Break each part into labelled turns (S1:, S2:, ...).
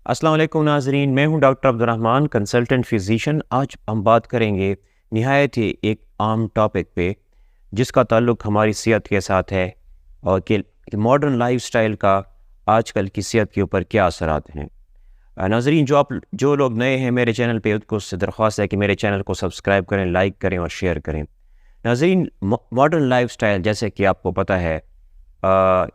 S1: अस्सलाम वालेकुम नाज़रीन, मैं हूं डॉक्टर अब्दुर्रहमान, कंसल्टेंट फिजिशियन। आज हम बात करेंगे निहायत ही एक आम टॉपिक पे जिसका ताल्लुक़ हमारी सेहत के साथ है और कि मॉडर्न लाइफस्टाइल का आजकल की सेहत के ऊपर क्या असरात हैं। नाज़रीन, जो लोग नए हैं मेरे चैनल पे, उनको उससे दरख्वास्त है कि मेरे चैनल को सब्सक्राइब करें, लाइक करें और शेयर करें। नाज़रीन, मॉडर्न लाइफस्टाइल जैसे कि आपको पता है,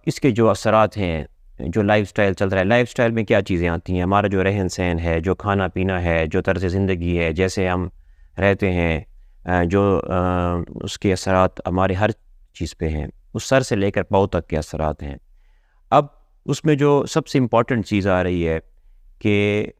S1: इसके जो असरात हैं, जो लाइफस्टाइल चल रहा है, लाइफस्टाइल में क्या चीज़ें आती हैं, हमारा जो रहन-सहन है, जो खाना-पीना है, जो तर्ज़ ज़िंदगी है, जैसे हम रहते हैं, उसके असरात हमारे हर चीज़ पे हैं। उस सर से लेकर पाँव तक के असरात हैं। अब उसमें जो सबसे इम्पोर्टेंट चीज़ आ रही है कि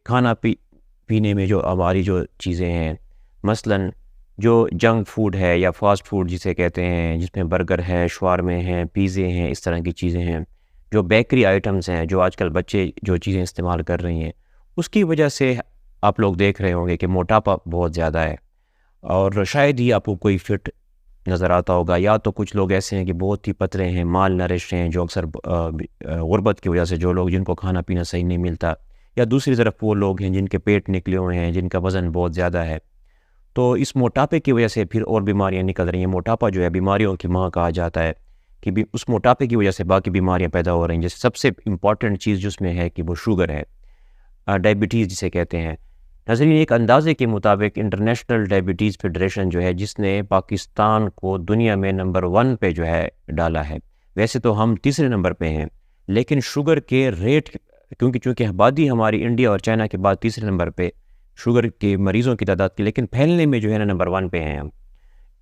S1: पीने में जो हमारी जो चीज़ें हैं, मसलन जो जंक फूड है या फ़ास्ट फूड जिसे कहते हैं, जिसमें बर्गर है, शवारमे हैं, पिज़्ज़े हैं, इस तरह की चीज़ें हैं। जो बेकरी आइटम्स हैं, जो आजकल बच्चे जो चीज़ें इस्तेमाल कर रही हैं, उसकी वजह से आप लोग देख रहे होंगे कि मोटापा बहुत ज़्यादा है और शायद ही आपको कोई फिट नज़र आता होगा, या तो कुछ लोग ऐसे हैं कि बहुत ही पतले हैं, माल नरिश हैं, जो अक्सर गुर्बत की वजह से जो लोग जिनको खाना-पीना सही नहीं मिलता, या दूसरी तरफ वो लोग हैं जिनके पेट निकले हुए हैं, जिनका वज़न बहुत ज़्यादा है। तो इस मोटापे की वजह से फिर और बीमारियाँ निकल रही हैं। मोटापा जो है बीमारियों की माँ कहा जाता है कि उस मोटापे की वजह से बाकी बीमारियाँ पैदा हो रही हैं। जैसे सबसे इम्पॉर्टेंट चीज़ जिसमें है कि वो शुगर है, डायबिटीज़ जिसे कहते हैं। नाज़रीन, एक अंदाज़े के मुताबिक इंटरनेशनल डायबिटीज़ फेडरेशन जो है, जिसने पाकिस्तान को दुनिया में नंबर 1 पे जो है डाला है। वैसे तो हम तीसरे नंबर पे हैं, लेकिन शुगर के रेट, क्योंकि चूँकि आबादी हमारी इंडिया और चाइना के बाद तीसरे नंबर पे शुगर के मरीज़ों की तादाद की, लेकिन फैलने में जो है ना नंबर 1 पे हैं हम।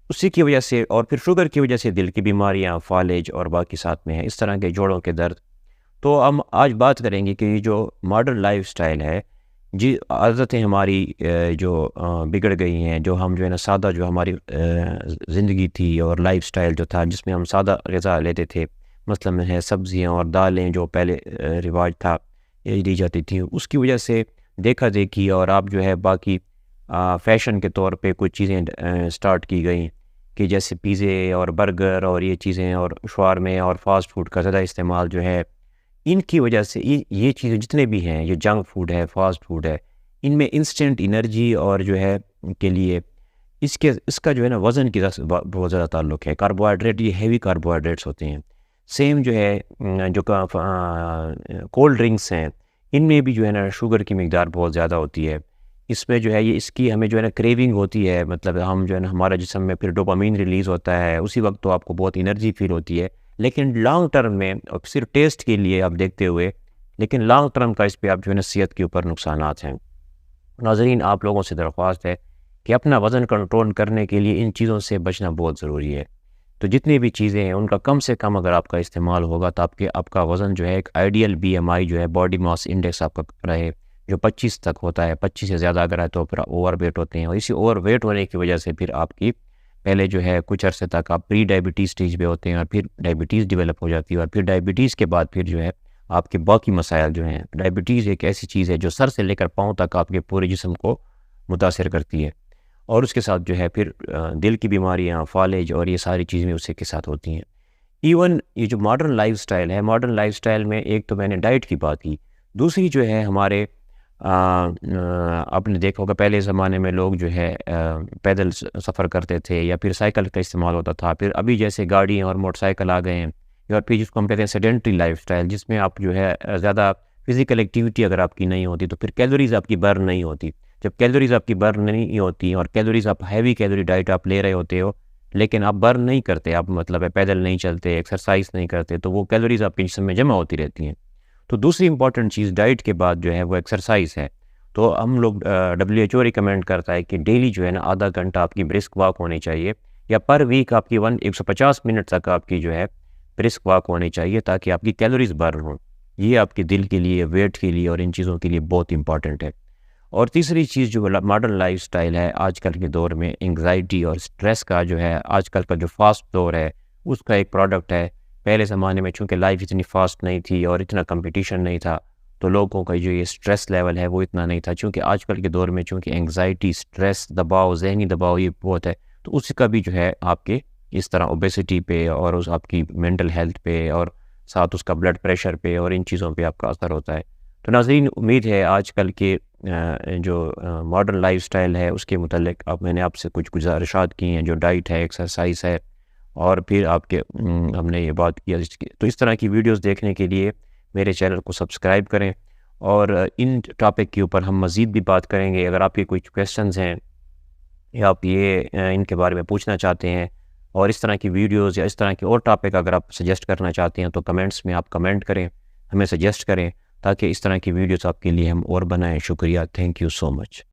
S1: उसी की वजह से और फिर शुगर की वजह से दिल की बीमारियाँ, फालिज और बाकी साथ में है, इस तरह के जोड़ों के दर्द। तो हम आज बात करेंगे कि ये जो मॉडर्न लाइफ़स्टाइल है, जी आदतें हमारी बिगड़ गई हैं, जो हम जो है ना सादा जो हमारी ज़िंदगी थी और लाइफ़स्टाइल जो था जिसमें हम सादा ग़िज़ा लेते थे, मसलन है सब्ज़ियाँ और दालें, जो पहले रिवाज था ये दी जाती थी, उसकी वजह से देखा-देखी और आप जो है बाकी फ़ैशन के तौर पे कुछ चीज़ें स्टार्ट की गई कि जैसे पिज़्ज़े और बर्गर और ये चीज़ें और शवारमे और फ़ास्ट फूड का ज़्यादा इस्तेमाल जो है, इनकी वजह से ये चीज़ें जितने भी हैं, ये जंक फूड है, फ़ास्ट फूड है, इनमें इंस्टेंट एनर्जी और जो है के लिए इसका जो है ना वज़न की बहुत ज़्यादा ताल्लुक है। कार्बोहाइड्रेट, ये हेवी कार्बोहाइड्रेट्स होते हैं। सेम जो है जो कोल्ड ड्रिंक्स हैं, इनमें भी जो है ना शुगर की मिकदार बहुत ज़्यादा होती है। इसमें जो है ये इसकी हमें जो है ना क्रेविंग होती है, मतलब हम जो है ना हमारा जिस्म में फिर डोपामाइन रिलीज़ होता है, उसी वक्त तो आपको बहुत एनर्जी फ़ील होती है। लेकिन लॉन्ग टर्म में और सिर्फ टेस्ट के लिए आप देखते हुए, लेकिन लॉन्ग टर्म का इस पे आप जो है ना सेहत के ऊपर नुकसानात हैं। नाज़रीन, आप लोगों से दरख्वास्त है कि अपना वज़न कंट्रोल करने के लिए इन चीज़ों से बचना बहुत ज़रूरी है। तो जितनी भी चीज़ें हैं उनका कम से कम अगर आपका इस्तेमाल होगा तो आपका वज़न जो है एक आइडियल बीएमआई जो है, बॉडी मास इंडेक्स आपका रहे, जो 25 तक होता है। 25 से ज़्यादा अगर है तो फिर ओवरवेट होते हैं, और इसी ओवरवेट होने की वजह से फिर आपकी पहले जो है कुछ अरसे तक आप प्री डायबिटीज़ स्टेज पे होते हैं और फिर डायबिटीज़ डेवलप हो जाती है, और फिर डायबिटीज़ के बाद फिर जो है आपके बाकी मसाइल जो हैं। डायबिटीज़ एक ऐसी चीज़ है जो सर से लेकर पाँव तक आपके पूरे जिस्म को मुतासिर करती है, और उसके साथ जो है फिर दिल की बीमारियाँ, फालिज और ये सारी चीज़ें उसी के साथ होती हैं। इवन ये जो मॉडर्न लाइफ़स्टाइल है, मॉडर्न लाइफ़स्टाइल में एक तो मैंने डाइट की बात की, दूसरी जो है हमारे आपने देखा होगा पहले ज़माने में लोग जो है पैदल सफ़र करते थे या फिर साइकिल का इस्तेमाल होता था। फिर अभी जैसे गाड़ी और मोटरसाइकिल आ गए हैं, या फिर जिसको हम कहते हैं सेडेंटरी लाइफ़स्टाइल, जिसमें आप जो है ज़्यादा फ़िज़िकल एक्टिविटी अगर आपकी नहीं होती तो फिर कैलोरीज़ आपकी बर्न नहीं होती। जब कैलोरीज़ आपकी बर्न नहीं होती और कैलोरीज़ आप हैवी कैलोरी डाइट आप ले रहे होते हो, लेकिन आप बर्न नहीं करते, आप मतलब है पैदल नहीं चलते, एक्सरसाइज़ नहीं करते, तो वो कैलोरीज़ आपके जिस्म में जमा होती रहती हैं। तो दूसरी इम्पॉर्टेंट चीज़ डाइट के बाद जो है वो एक्सरसाइज़ है। तो हम लोग WHO रिकमेंड करता है कि डेली जो है ना आधा घंटा आपकी ब्रिस्क वॉक होनी चाहिए, या पर वीक आपकी 150 मिनट तक आपकी जो है ब्रिस्क वॉक होनी चाहिए, ताकि आपकी कैलोरीज बर्न हो। ये आपके दिल के लिए, वेट के लिए और इन चीज़ों के लिए बहुत इंपॉर्टेंट है। और तीसरी चीज़ जो मॉडर्न लाइफस्टाइल है आजकल के दौर में, एंग्जाइटी और स्ट्रेस का जो है आजकल का जो फास्ट दौर है उसका एक प्रोडक्ट है। पहले ज़माने में चूँकि लाइफ इतनी फास्ट नहीं थी और इतना कंपटीशन नहीं था, तो लोगों का जो ये स्ट्रेस लेवल है वो इतना नहीं था। चूँकि आजकल के दौर में चूँकि एंग्जाइटी, स्ट्रेस, दबाव, ज़हनी दबाव ये बहुत है, तो उसका भी जो है आपके इस तरह ओबेसिटी पे और उस आपकी मेंटल हेल्थ पे और साथ उसका ब्लड प्रेशर पे और इन चीज़ों पे आपका असर होता है। तो नाज़रीन, उम्मीद है आजकल के जो मॉडर्न लाइफस्टाइल है उसके मुतल्लिक अब मैंने आपसे कुछ गुजारिशात की हैं, जो डाइट है, एक्सरसाइज है, और फिर आपके हमने ये बात किया तो इस तरह की वीडियोस देखने के लिए मेरे चैनल को सब्सक्राइब करें, और इन टॉपिक के ऊपर हम मज़ीद भी बात करेंगे। अगर आपके कुछ क्वेश्चंस हैं या आप ये इनके बारे में पूछना चाहते हैं, और इस तरह की वीडियोस या इस तरह के और टॉपिक अगर आप सजेस्ट करना चाहते हैं, तो कमेंट्स में आप कमेंट करें, हमें सजेस्ट करें, ताकि इस तरह की वीडियोस आपके लिए हम और बनाएं। शुक्रिया, थैंक यू सो मच।